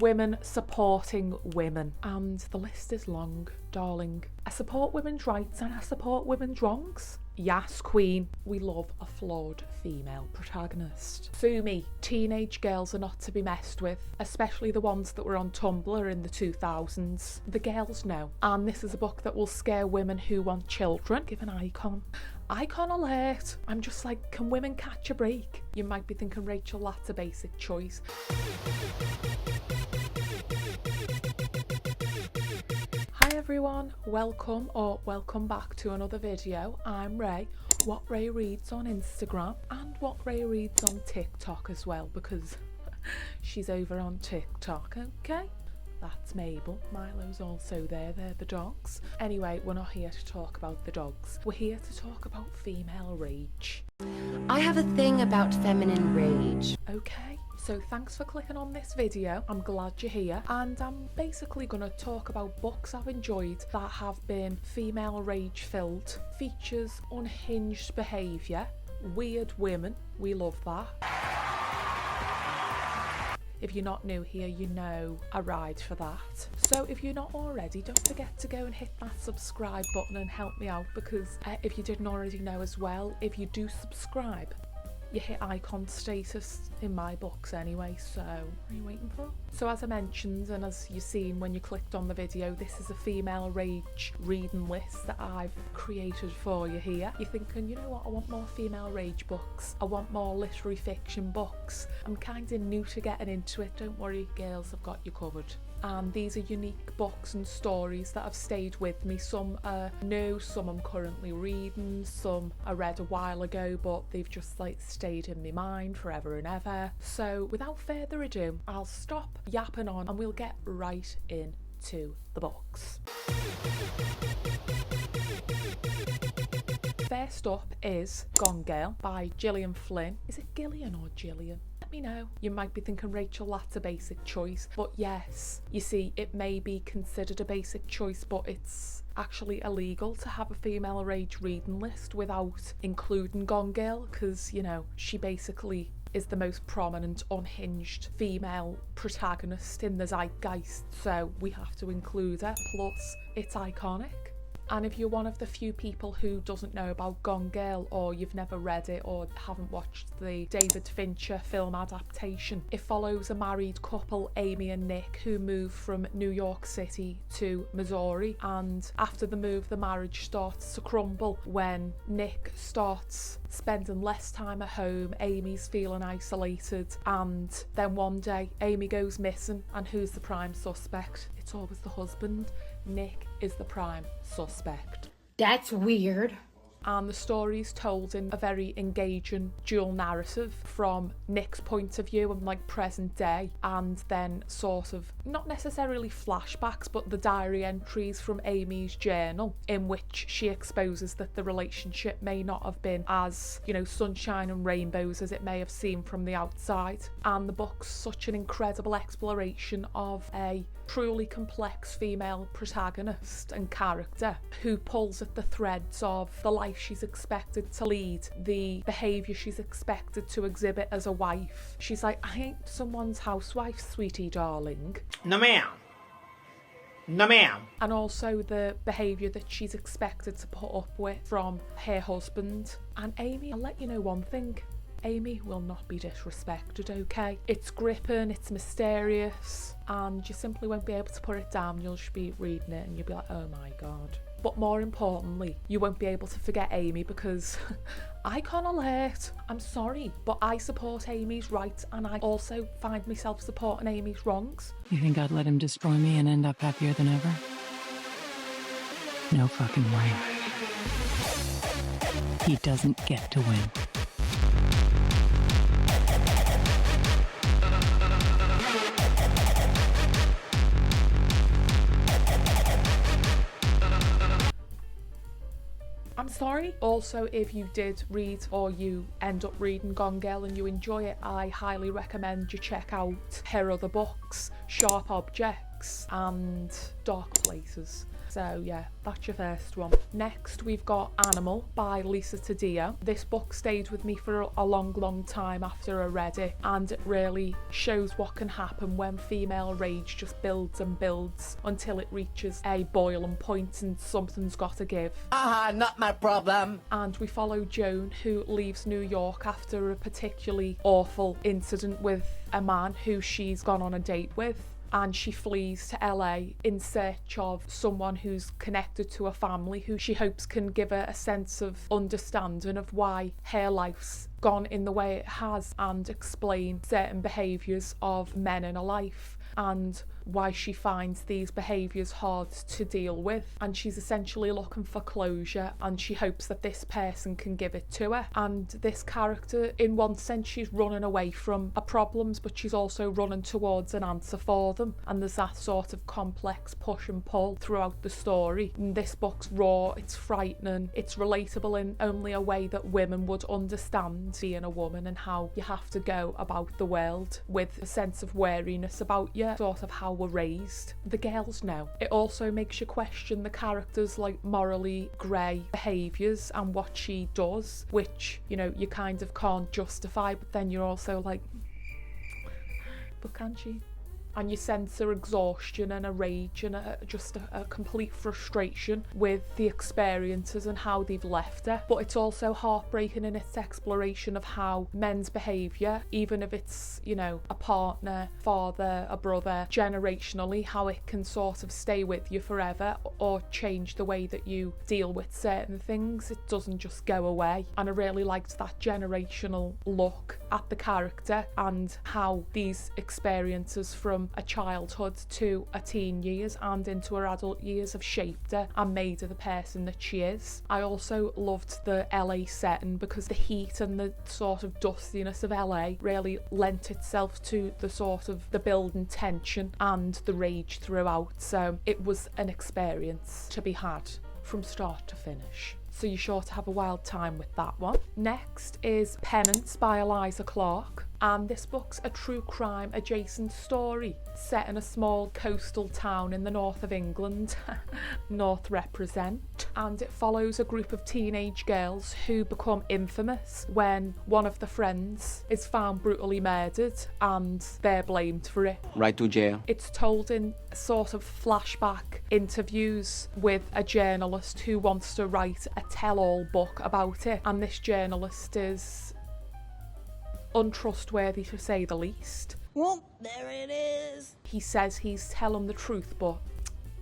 women supporting women. And the list is long, darling. I support women's rights and I support women's wrongs. Yes, queen. We love a flawed female protagonist. Sue me, teenage girls are not to be messed with, especially the ones that were on Tumblr in the 2000s. The girls know. And this is a book that will scare women who want children. Give an icon. Icon alert. I'm just like, can women catch a break? You might be thinking, Rachel, that's a basic choice. Hi everyone, welcome back to another video. I'm Ray, What Ray Reads on Instagram and What Ray Reads on TikTok as well, because she's over on TikTok, okay? That's Mabel. Milo's also there, they're the dogs. Anyway, we're not here to talk about the dogs. We're here to talk about female rage. I have a thing about feminine rage. Okay, so thanks for clicking on this video. I'm glad you're here. And I'm basically going to talk about books I've enjoyed that have been female rage filled. Features unhinged behaviour, weird women. We love that. If you're not new here, you know I ride for that. So if you're not already, don't forget to go and hit that subscribe button and help me out, because if you didn't already know as well, if you do subscribe, you hit icon status in my books anyway, so what are you waiting for? So as I mentioned, and as you've seen when you clicked on the video, this is a female rage reading list that I've created for you here. You're thinking, you know what, I want more female rage books. I want more literary fiction books. I'm kind of new to getting into it. Don't worry, girls, I've got you covered. And these are unique books and stories that have stayed with me. Some are new, some I'm currently reading, some I read a while ago, but they've just like stayed in my mind forever and ever. So without further ado, I'll stop yapping on and we'll get right into the books. First up is Gone Girl by Gillian Flynn. Is it Gillian or Gillian? Let me know. You might be thinking, Rachel, that's a basic choice. But yes, you see, it may be considered a basic choice, but it's actually illegal to have a female rage reading list without including Gone Girl, because, you know, she basically is the most prominent unhinged female protagonist in the zeitgeist, so we have to include her, plus it's iconic. And if you're one of the few people who doesn't know about Gone Girl, or you've never read it or haven't watched the David Fincher film adaptation, it follows a married couple, Amy and Nick, who move from New York City to Missouri, and after the move the marriage starts to crumble when Nick starts spending less time at home, Amy's feeling isolated, and then one day Amy goes missing, and who's the prime suspect? It's always the husband. Nick is the prime suspect. That's weird. And the story's told in a very engaging dual narrative from Nick's point of view and like present day, and then sort of not necessarily flashbacks but the diary entries from Amy's journal, in which she exposes that the relationship may not have been as, you know, sunshine and rainbows as it may have seemed from the outside. And the book's such an incredible exploration of a truly complex female protagonist and character who pulls at the threads of the life she's expected to lead, the behaviour she's expected to exhibit as a wife. She's like, I ain't someone's housewife, sweetie darling. No ma'am. No ma'am. And also the behaviour that she's expected to put up with from her husband. And Amy, I'll let you know one thing, Amy will not be disrespected, okay? It's gripping, it's mysterious, and you simply won't be able to put it down. You'll just be reading it and you'll be like, oh my god. But more importantly, you won't be able to forget Amy, because icon alert. I'm sorry, but I support Amy's rights, and I also find myself supporting Amy's wrongs. You think I'd let him destroy me and end up happier than ever? No fucking way. He doesn't get to win. I'm sorry. Also, if you did read or you end up reading Gone Girl and you enjoy it, I highly recommend you check out her other books, Sharp Objects and Dark Places. So yeah, that's your first one. Next we've got Animal by Lisa Toddeo. This book stayed with me for a long time after I read it, and it really shows what can happen when female rage just builds and builds until it reaches a boiling point and something's got to give. Not my problem. And we follow Joan, who leaves New York after a particularly awful incident with a man who she's gone on a date with, and she flees to LA in search of someone who's connected to a family who she hopes can give her a sense of understanding of why her life's gone in the way it has, and explain certain behaviours of men in her life and why she finds these behaviours hard to deal with. And she's essentially looking for closure, and she hopes that this person can give it to her. And this character, in one sense, she's running away from her problems, but she's also running towards an answer for them, and there's that sort of complex push and pull throughout the story. And this book's raw, it's frightening, it's relatable in only a way that women would understand being a woman, and how you have to go about the world with a sense of wariness about you, sort of how we're raised. The girls know. It also makes you question the character's like morally grey behaviours and what she does, which, you know, you kind of can't justify, but then you're also like, but can she? And you sense her exhaustion and a rage and just a complete frustration with the experiences and how they've left her. But it's also heartbreaking in its exploration of how men's behaviour, even if it's, you know, a partner, father, a brother, generationally, how it can sort of stay with you forever or change the way that you deal with certain things. It doesn't just go away. And I really liked that generational look at the character and how these experiences from a childhood to a teen years and into her adult years have shaped her and made her the person that she is. I also loved the LA setting because the heat and the sort of dustiness of LA really lent itself to the sort of the building tension and the rage throughout. So it was an experience to be had from start to finish. So you're sure to have a wild time with that one. Next is Penance by Eliza Clark. And this book's a true crime adjacent story set in a small coastal town in the north of England. North represent. And it follows a group of teenage girls who become infamous when one of the friends is found brutally murdered and they're blamed for it. Right to jail. It's told in sort of flashback interviews with a journalist who wants to write a tell-all book about it. And this journalist is untrustworthy to say the least. Well, there it is. He says he's telling the truth, but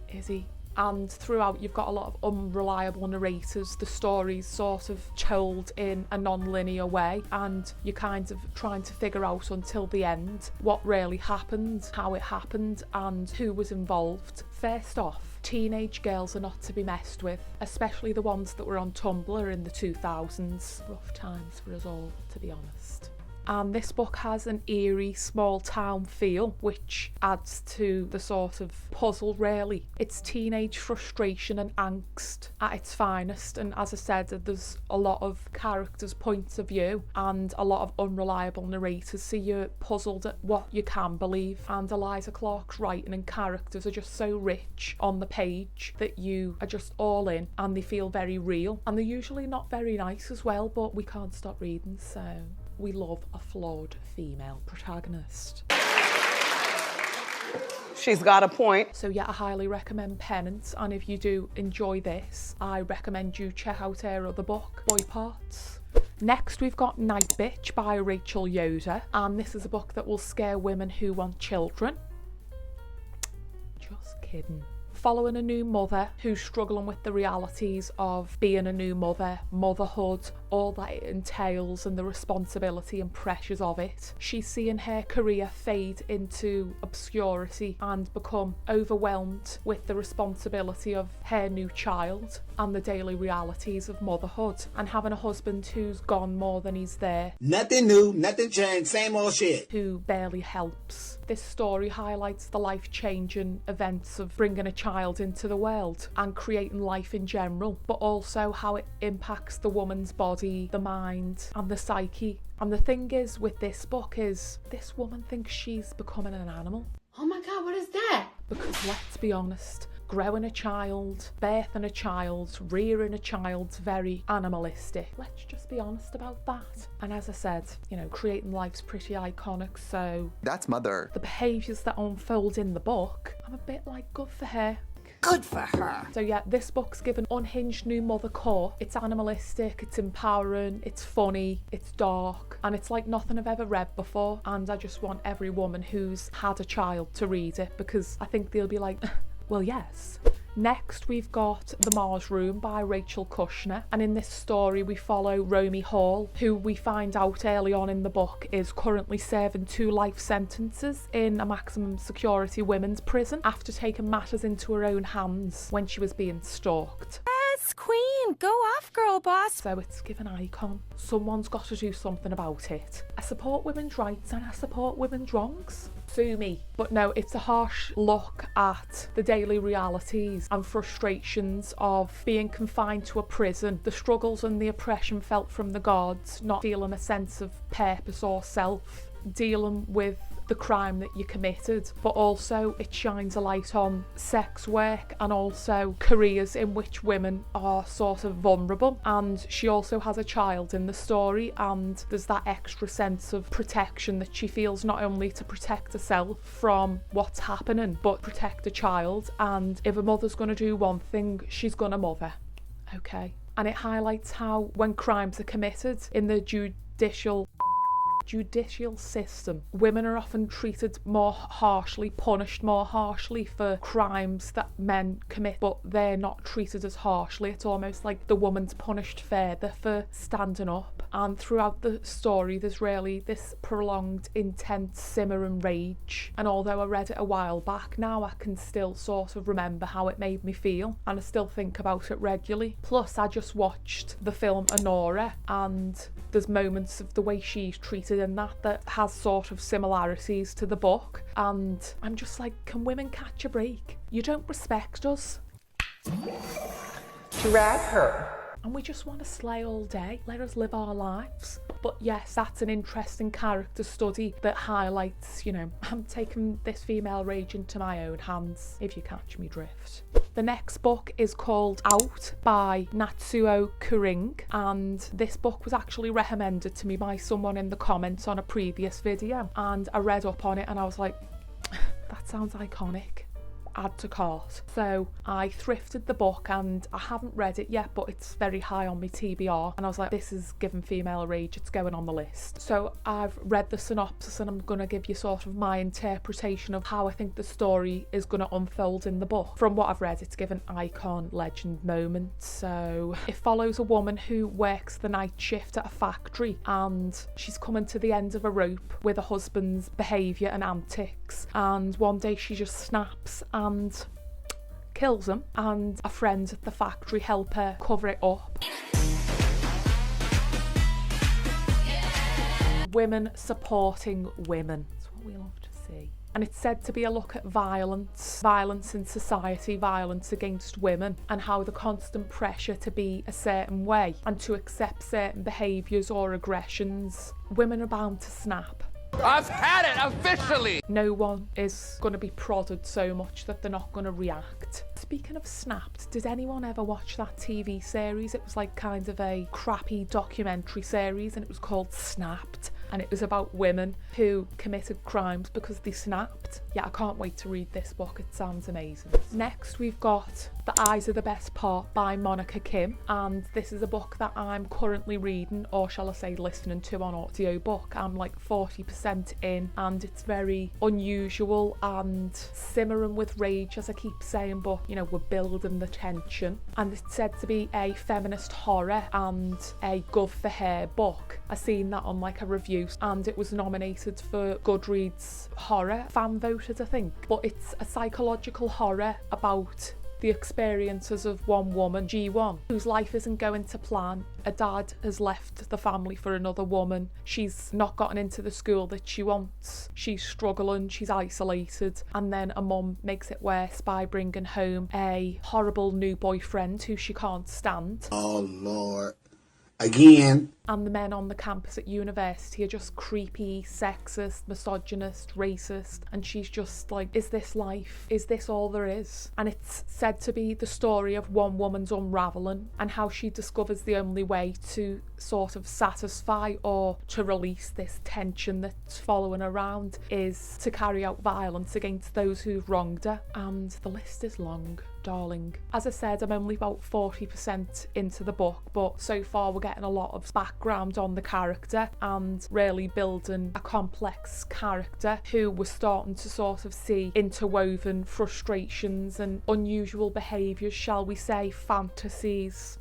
is he? And throughout you've got a lot of unreliable narrators. The story's sort of told in a non-linear way, and you're kind of trying to figure out until the end what really happened, how it happened, and who was involved. First off, teenage girls are not to be messed with, especially the ones that were on Tumblr in the 2000s. Rough times for us all, to be honest. And this book has an eerie small town feel, which adds to the sort of puzzle really. It's teenage frustration and angst at its finest, and as I said, there's a lot of characters' points of view and a lot of unreliable narrators, so you're puzzled at what you can believe. And Eliza Clark's writing and characters are just so rich on the page that you are just all in, and they feel very real, and they're usually not very nice as well, but we can't stop reading, so we love a flawed female protagonist. She's got a point. So yeah, I highly recommend Penance, and if you do enjoy this, I recommend you check out her other book, Boy Parts. Next we've got Nightbitch by Rachel Yoder, and this is a book that will scare women who want children. Just kidding. Following a new mother who's struggling with the realities of being a new mother, motherhood, all that it entails and the responsibility and pressures of it. She's seeing her career fade into obscurity and become overwhelmed with the responsibility of her new child and the daily realities of motherhood, and having a husband who's gone more than he's there. Nothing new, nothing changed, same old shit. Who barely helps. This story highlights the life-changing events of bringing a child into the world and creating life in general, but also how it impacts the woman's body, the mind, and the psyche. And the thing is with this book is this woman thinks she's becoming an animal. Oh my god, what is that? Because let's be honest, growing a child, birthing a child, rearing a child's very animalistic. Let's just be honest about that. And as I said, you know, creating life's pretty iconic, so That's Mother. the behaviours that unfold in the book, I'm a bit like, good for her. Good for her. So yeah, this book's given unhinged new mother core. It's animalistic, it's empowering, it's funny, it's dark, and it's like nothing I've ever read before. And I just want every woman who's had a child to read it, because I think they'll be like, well, yes. Next, we've got The Mars Room by Rachel Kushner, and in this story we follow Romy Hall, who we find out early on in the book is currently serving 2 life sentences in a maximum security women's prison after taking matters into her own hands when she was being stalked. Yes, queen. Go off, girl boss. So it's given icon. Someone's got to do something about it. I support women's rights and I support women's wrongs. Sue me. But no, it's a harsh look at the daily realities and frustrations of being confined to a prison, the struggles and the oppression felt from the guards, not feeling a sense of purpose or self, dealing with the crime that you committed, but also it shines a light on sex work and also careers in which women are sort of vulnerable. And she also has a child in the story, and there's that extra sense of protection that she feels, not only to protect herself from what's happening, but protect a child. And if a mother's going to do one thing, she's going to mother. Okay. And it highlights how when crimes are committed in the judicial system, women are often treated more harshly, punished more harshly for crimes that men commit, but they're not treated as harshly. It's almost like the woman's punished further for standing up. And throughout the story there's really this prolonged, intense simmering rage, and although I read it a while back now, I can still sort of remember how it made me feel, and I still think about it regularly. Plus I just watched the film Honora, and there's moments of the way she's treated in that has sort of similarities to the book, and I'm just like, can women catch a break? You don't respect us. Drag her. And we just want to slay all day. Let us live our lives. But yes, that's an interesting character study that highlights, you know, I'm taking this female rage into my own hands, if you catch me drift. The next book is called Out by Natsuo Kiring, and this book was actually recommended to me by someone in the comments on a previous video, and I read up on it and I was like, that sounds iconic. Add to cart. So I thrifted the book and I haven't read it yet, but it's very high on my TBR, and I was like, this is giving female rage, it's going on the list. So I've read the synopsis and I'm going to give you sort of my interpretation of how I think the story is going to unfold in the book. From what I've read, it's given icon, legend, moment. So it follows a woman who works the night shift at a factory, and she's coming to the end of a rope with her husband's behaviour and antics, and one day she just snaps and kills him, and a friend at the factory help her cover it up. Women supporting women. That's what we love to see. And it's said to be a look at violence in society, violence against women, and how the constant pressure to be a certain way and to accept certain behaviours or aggressions. Women are bound to snap. I've had it officially! No one is going to be prodded so much that they're not going to react. Speaking of snapped, did anyone ever watch that TV series? It was like kind of a crappy documentary series, and it was called Snapped, and it was about women who committed crimes because they snapped. Yeah, I can't wait to read this book, it sounds amazing. Next we've got The Eyes Are the Best Part by Monika Kim, and this is a book that I'm currently reading, or shall I say listening to, on audiobook. I'm like 40% in, and it's very unusual and simmering with rage, as I keep saying, but you know, we're building the tension. And it's said to be a feminist horror and a good for her book. I seen that on like a review, and it was nominated for Goodreads horror, fan voted I think. But it's a psychological horror about the experiences of one woman, G1, whose life isn't going to plan. A dad has left the family for another woman. She's not gotten into the school that she wants. She's struggling, she's isolated. And then a mum makes it worse by bringing home a horrible new boyfriend who she can't stand. Oh, Lord. Again. And the men on the campus at university are just creepy, sexist, misogynist, racist. And she's just like, is this life? Is this all there is? And it's said to be the story of one woman's unravelling and how she discovers the only way to sort of satisfy or to release this tension that's following around is to carry out violence against those who've wronged her. And the list is long, darling. As I said, I'm only about 40% into the book, but so far we're getting a lot of background on the character and really building a complex character who we're starting to sort of see interwoven frustrations and unusual behaviours, shall we say, fantasies.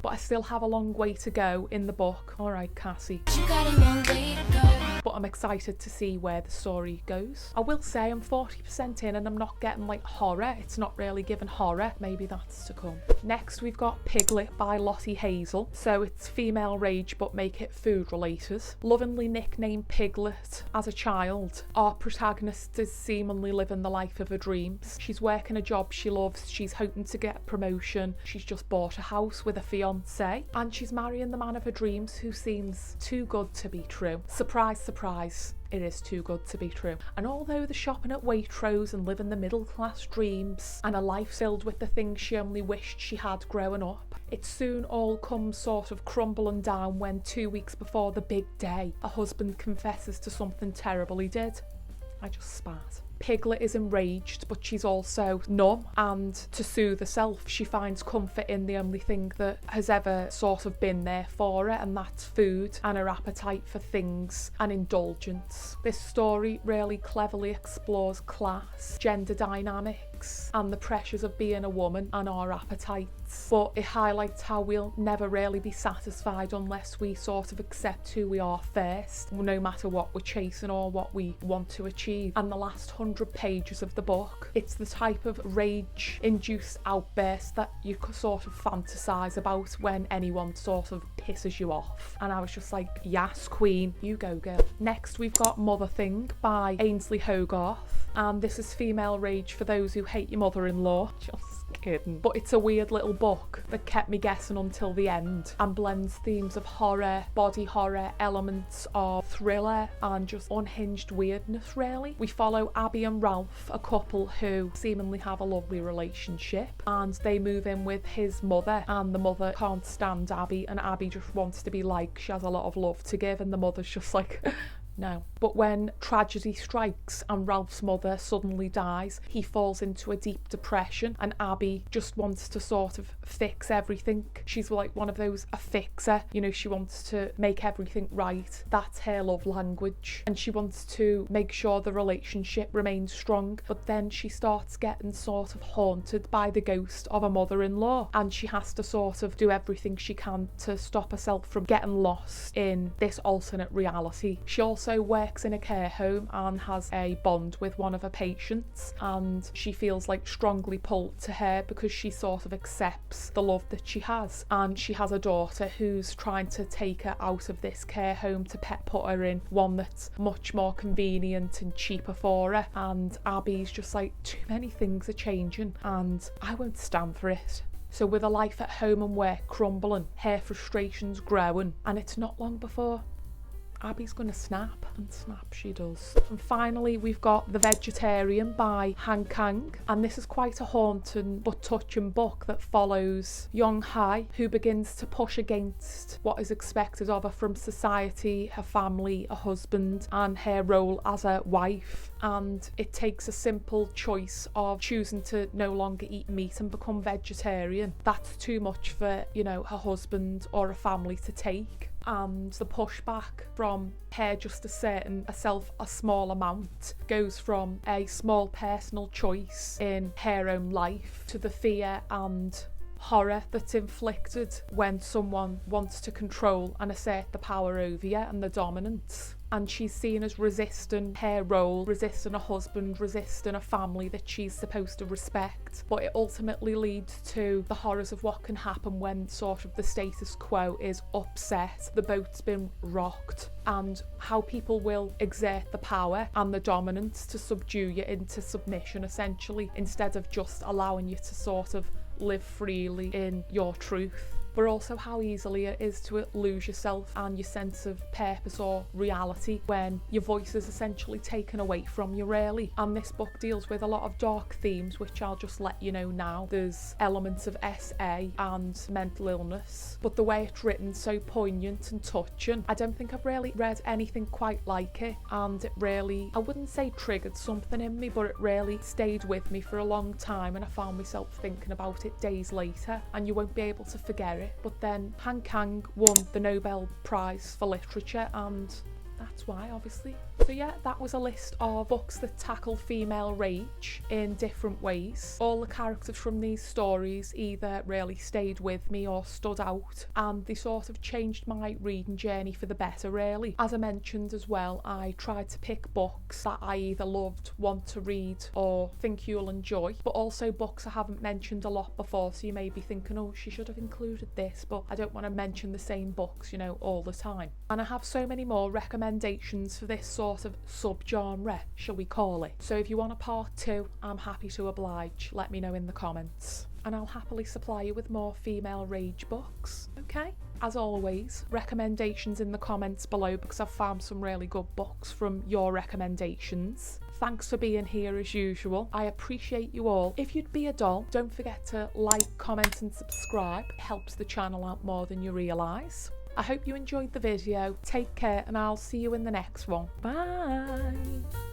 But I still have a long way to go in the book. All right, Cassie. You got a long way to go. But I'm excited to see where the story goes. I will say I'm 40% in and I'm not getting like horror. It's not really given horror. Maybe that's to come. Next we've got Piglet by Lottie Hazel. So it's female rage but make it food related. Lovingly nicknamed Piglet as a child, our protagonist is seemingly living the life of her dreams. She's working a job she loves. She's hoping to get a promotion. She's just bought a house with a fiance and she's marrying the man of her dreams who seems too good to be true. Surprise, surprise, it is too good to be true. And although the shopping at Waitrose and living the middle class dreams and a life filled with the things she only wished she had growing up, it soon all comes sort of crumbling down when 2 weeks before the big day, a husband confesses to something terrible he did. I just spat. Piglet is enraged, but she's also numb, and to soothe herself, she finds comfort in the only thing that has ever sort of been there for her, and that's food and her appetite for things and indulgence. This story really cleverly explores class, gender dynamics, and the pressures of being a woman and our appetites, but it highlights how we'll never really be satisfied unless we sort of accept who we are first, no matter what we're chasing or what we want to achieve. And the last 100 pages of the book, it's the type of rage-induced outburst that you could sort of fantasize about when anyone sort of pisses you off. And I was just like, yes, queen, you go, girl. Next we've got Motherthing by Ainslie Hogarth, and this is female rage for those who hate your mother-in-law. Just kidding. But it's a weird little book that kept me guessing until the end and blends themes of horror, body horror, elements of thriller and just unhinged weirdness, really. We follow Abby and Ralph, a couple who seemingly have a lovely relationship, and they move in with his mother, and the mother can't stand Abby, and Abby just wants to be liked. She has a lot of love to give and the mother's just like no. But when tragedy strikes and Ralph's mother suddenly dies, he falls into a deep depression and Abby just wants to sort of fix everything. She's like one of those, a fixer, you know, she wants to make everything right. That's her love language. And she wants to make sure the relationship remains strong. But then she starts getting sort of haunted by the ghost of a mother-in-law, and she has to sort of do everything she can to stop herself from getting lost in this alternate reality. She also works in a care home and has a bond with one of her patients, and she feels like strongly pulled to her because she sort of accepts the love that she has. And she has a daughter who's trying to take her out of this care home to put her in one that's much more convenient and cheaper for her, and Abby's just like, too many things are changing and I won't stand for it. So with her life at home and work crumbling, her frustrations growing, and it's not long before Abby's gonna snap, and snap she does. And finally we've got The Vegetarian by Han Kang, and this is quite a haunting but touching book that follows young Hai, who begins to push against what is expected of her from society, her family, her husband, and her role as a wife. And it takes a simple choice of choosing to no longer eat meat and become vegetarian. That's too much for, you know, her husband or a family to take. And the pushback from her just asserting herself a small amount goes from a small personal choice in her own life to the fear and horror that's inflicted when someone wants to control and assert the power over you and the dominance. And she's seen as resisting her role, resisting a husband, resisting a family that she's supposed to respect. But it ultimately leads to the horrors of what can happen when sort of the status quo is upset, the boat's been rocked, and how people will exert the power and the dominance to subdue you into submission, essentially, instead of just allowing you to sort of live freely in your truth. but also how easily it is to lose yourself and your sense of purpose or reality when your voice is essentially taken away from you, really. And this book deals with a lot of dark themes, which I'll just let you know now. There's elements of SA and mental illness, but the way it's written, so poignant and touching. I don't think I've really read anything quite like it, and it really, I wouldn't say triggered something in me, but it really stayed with me for a long time, and I found myself thinking about it days later, and you won't be able to forget it. But then Han Kang won the Nobel Prize for Literature, and that's why, obviously. So yeah, that was a list of books that tackle female rage in different ways. All the characters from these stories either really stayed with me or stood out, and they sort of changed my reading journey for the better, really. As I mentioned as well, I tried to pick books that I either loved, want to read, or think you'll enjoy, but also books I haven't mentioned a lot before, so you may be thinking, oh, she should have included this, but I don't want to mention the same books, you know, all the time. And I have so many more recommendations for this sort of subgenre, shall we call it. So if you want a part 2, I'm happy to oblige. Let me know in the comments, and I'll happily supply you with more female rage books. Okay? As always, recommendations in the comments below, because I've found some really good books from your recommendations. Thanks for being here as usual. I appreciate you all. If you'd be a doll, don't forget to like, comment and subscribe. It helps the channel out more than you realise. I hope you enjoyed the video. Take care, and I'll see you in the next one. Bye!